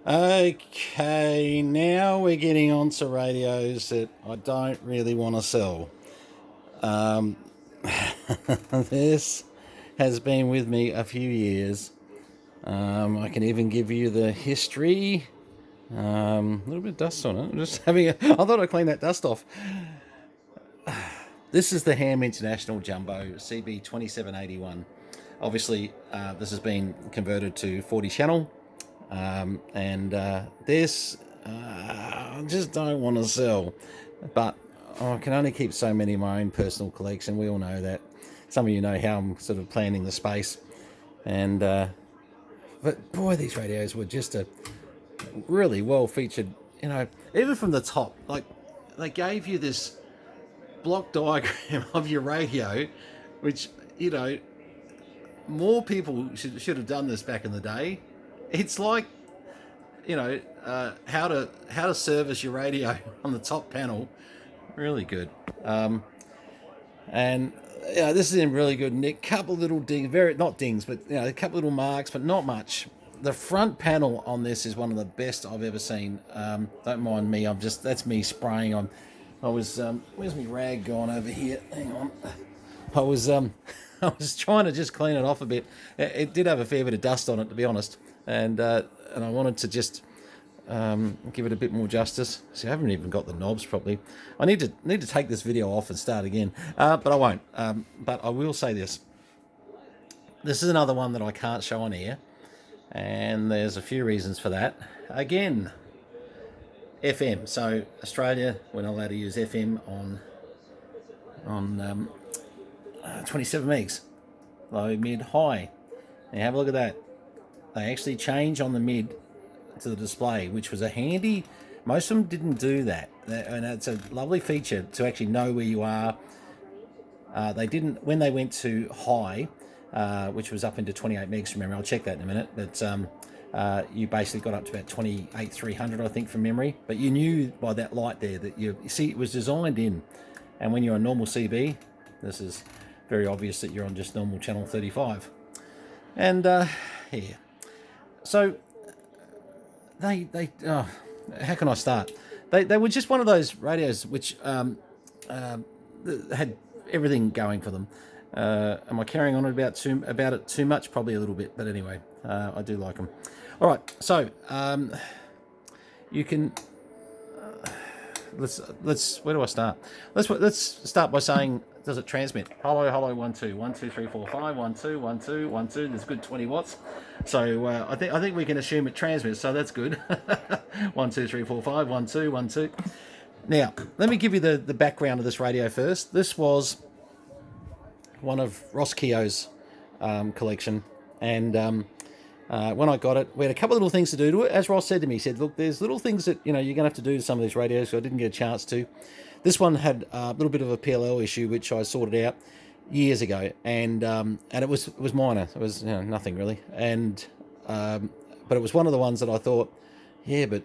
Okay, now we're getting on to radios that I don't really want to sell. This has been with me a few years. I can even give you the history. A little bit of dust on it. I'm just having a. I thought I'd clean that dust off. This is the Ham International Jumbo CB2781. Obviously, this has been converted to 40 channel. This I just don't want to sell, but I can only keep so many in my own personal collection. We all know that. Some of you know how I'm sort of planning the space, and but boy, these radios were just a really well featured. You know, even from the top, like they gave you this block diagram of your radio, which more people should have done this back in the day. It's like how to service your radio on the top panel. Really good. And this is in really good nick. Couple little dings, very not dings, but a couple little marks, but not much. The front panel on this is one of the best I've ever seen. Don't mind me. That's me spraying. I was where's my rag gone over here? Hang on. I was I was trying to just clean it off a bit. It did have a fair bit of dust on it, to be honest, and I wanted to just give it a bit more justice. See, I haven't even got the knobs properly. I need to take this video off and start again, but I won't. But I will say this. This is another one that I can't show on air, and there's a few reasons for that. Again, FM. So Australia, we're not allowed to use FM on 27 megs, low, mid, high. Now have a look at that. They actually change on the mid to the display, which was a handy. Most of them didn't do that, and it's a lovely feature to actually know where you are. They didn't when they went to high, which was up into 28 megs from memory. I'll check that in a minute, but you basically got up to about 28,300, I think, from memory. But you knew by that light there that you see it was designed in, and when you're on normal CB, this is very obvious that you're on just normal channel 35. And yeah, so they how can I start? They were just one of those radios which had everything going for them. Am I carrying on about it too much? Probably a little bit, but anyway, I do like them. All right, so you can let's where do I start? Let's start by saying, does it transmit? Hello, 1 2 1 2 3 4 5 1 2 1 2 1 2. There's good 20 watts. So I think we can assume it transmits. So that's good. 1 2 3 4 5 1 2 1 2. Now let me give you the background of this radio first. This was one of Ross Keogh's collection, and when I got it, we had a couple of little things to do to it. As Ross said to me, he said, look, there's little things that you're going to have to do to some of these radios, so I didn't get a chance to. This one had a little bit of a PLL issue, which I sorted out years ago, and it was minor. It was nothing really, and but it was one of the ones that I thought, yeah, but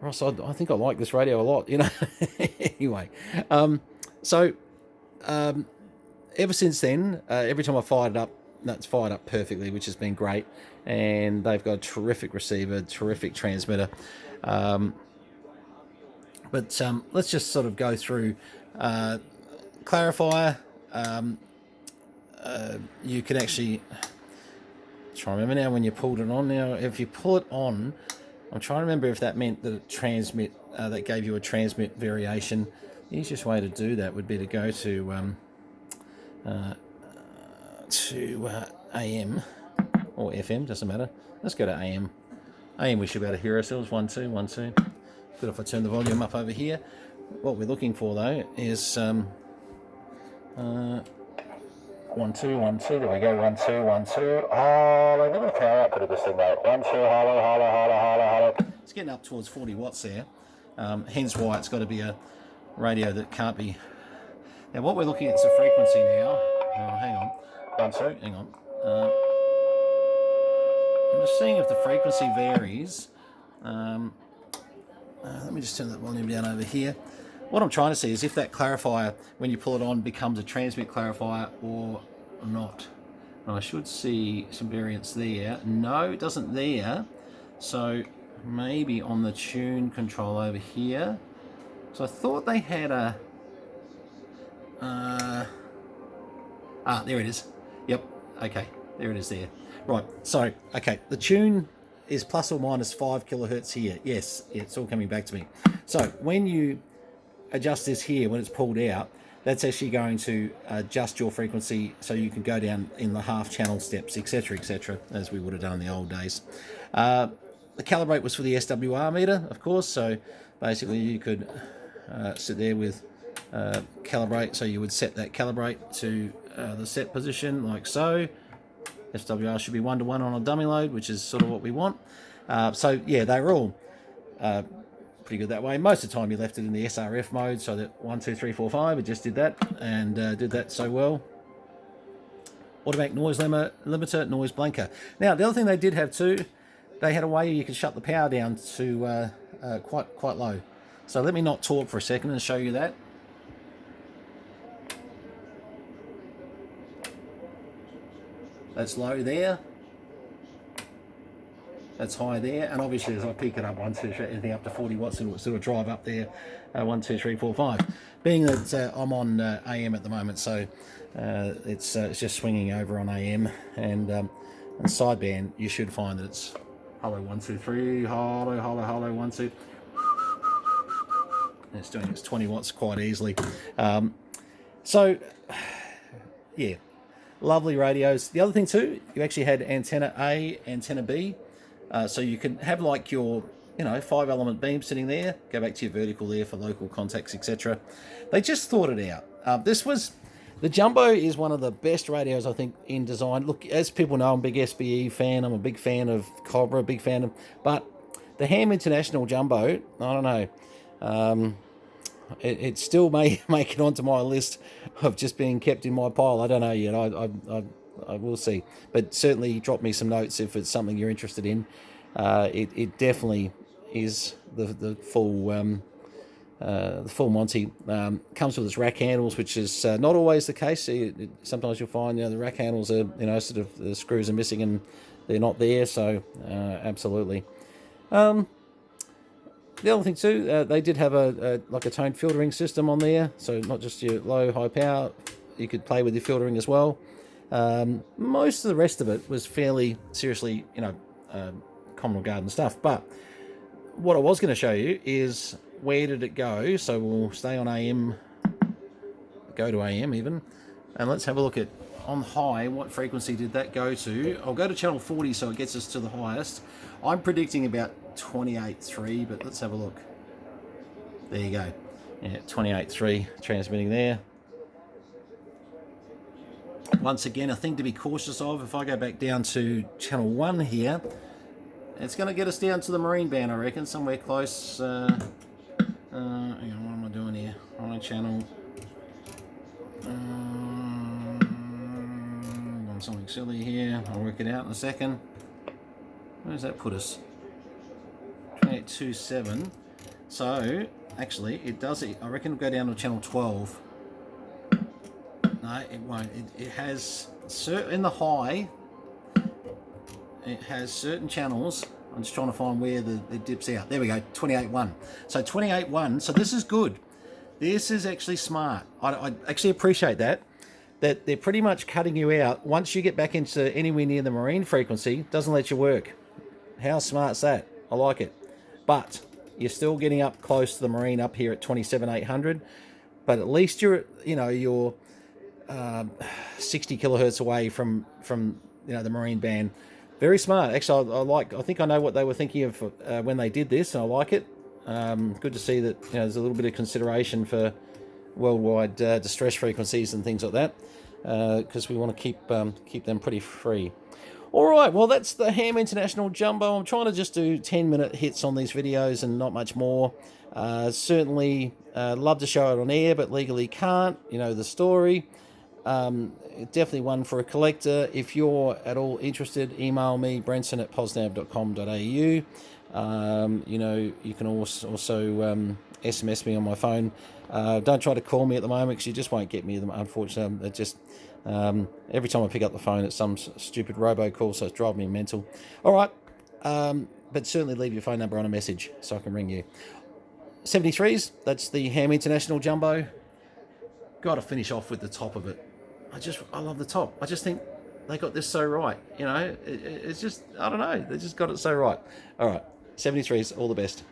Ross, I think I like this radio a lot, Anyway, so ever since then, every time I fired it up, it's fired up perfectly, which has been great. And they've got a terrific receiver, terrific transmitter. But let's just sort of go through clarifier. You could actually try to remember now when you pulled it on. Now, if you pull it on, I'm trying to remember if that meant that it that gave you a transmit variation. The easiest way to do that would be to go to AM or FM, doesn't matter. Let's go to AM. AM, we should be able to hear ourselves. 1 2 1 2. Good if I turn the volume up over here. What we're looking for though is 1 2 1 2. There we go. 1 2 1 2. Oh, look at the power output of this thing, mate. 1 2. Hello. It's getting up towards 40 watts there. Hence why it's got to be a radio that can't be. Now what we're looking at is the frequency now. Oh, hang on. 1 2. Hang on. I'm just seeing if the frequency varies. Let me just turn that volume down over here. What I'm trying to see is if that clarifier, when you pull it on, becomes a transmit clarifier or not. And I should see some variance there. No, it doesn't there. So maybe on the tune control over here. So I thought they had a... there it is. Yep, okay, there it is there. Right, so, okay, the tune is plus or minus 5 kilohertz here. Yes, it's all coming back to me. So when you adjust this here, when it's pulled out, that's actually going to adjust your frequency so you can go down in the half channel steps, etc., as we would have done in the old days. The calibrate was for the SWR meter, of course, so basically you could sit there with calibrate, so you would set that calibrate to the set position like so. SWR should be 1-to-1 on a dummy load, which is sort of what we want. So yeah, they were all pretty good that way. Most of the time you left it in the SRF mode, so that 1, 2, 3, 4, 5, it just did that, and did that so well. Automatic noise limiter, noise blanker. Now the other thing they did have too, they had a way you could shut the power down to quite low. So let me not talk for a second and show you that. That's low there. That's high there, and obviously as I pick it up 1, 2, 3, anything up to 40 watts, it'll sort of drive up there. 1, 2, 3, 4, 5. Being that I'm on AM at the moment, so it's just swinging over on AM, and sideband you should find that it's hollow 1, 2, 3, hollow, hollow, hollow 1, 2. And it's doing its 20 watts quite easily. So yeah, lovely radios. The other thing too, you actually had antenna A, antenna B. So you can have like your, 5-element beam sitting there, go back to your vertical there for local contacts, etc. They just thought it out. The Jumbo is one of the best radios, I think, in design. Look, as people know, I'm a big SBE fan, I'm a big fan of Cobra, but the Ham International Jumbo, I don't know, it still may make it onto my list of just being kept in my pile. I don't know yet. I will see, but certainly drop me some notes if it's something you're interested in. It definitely is the full Monty. Comes with its rack handles, which is not always the case. Sometimes you'll find the rack handles are sort of the screws are missing and they're not there. So absolutely. The other thing too, they did have like a tone filtering system on there, so not just your low high power. You could play with your filtering as well. Most of the rest of it was fairly seriously, Commodore Garden stuff. But what I was going to show you is where did it go. So we'll stay on AM, go to AM even, and let's have a look at on high. What frequency did that go to? I'll go to channel 40, so it gets us to the highest. I'm predicting about 28.3, but let's have a look. There you go. Yeah, 28.3 transmitting there. Once again, a thing to be cautious of, if I go back down to channel 1 here, it's going to get us down to the marine band, I reckon, somewhere close. Hang on, what am I doing here? On channel. Done something silly here. I'll work it out in a second. Where does that put us? 28.27. So, actually, it does. I reckon it'll go down to channel 12. No, it won't. It has in the high. It has certain channels. I'm just trying to find where it dips out. There we go, 28.1. So 28.1. So this is good. This is actually smart. I actually appreciate that they're pretty much cutting you out. Once you get back into anywhere near the marine frequency, doesn't let you work. How smart's that? I like it. But you're still getting up close to the marine up here at 27.800. But at least you're 60 kilohertz away from the marine band. Very smart. Actually, I think I know what they were thinking of when they did this, and I like it. Good to see that there's a little bit of consideration for worldwide distress frequencies and things like that, because we want to keep them pretty free. All right, well, that's the Ham International Jumbo. I'm trying to just do 10-minute hits on these videos and not much more. Certainly love to show it on air, but legally can't. You know the story. Definitely one for a collector. If you're at all interested, email me, brenson@posnav.com.au. You can also SMS me on my phone. Don't try to call me at the moment because you just won't get me, unfortunately. It just every time I pick up the phone, it's some stupid robocall, so it's driving me mental. All right, but certainly leave your phone number on a message so I can ring you. 73s, that's the Ham International Jumbo. Got to finish off with the top of it. I love the top. I just think they got this so right. You know, it's just, I don't know, they just got it so right. All right, 73s, all the best.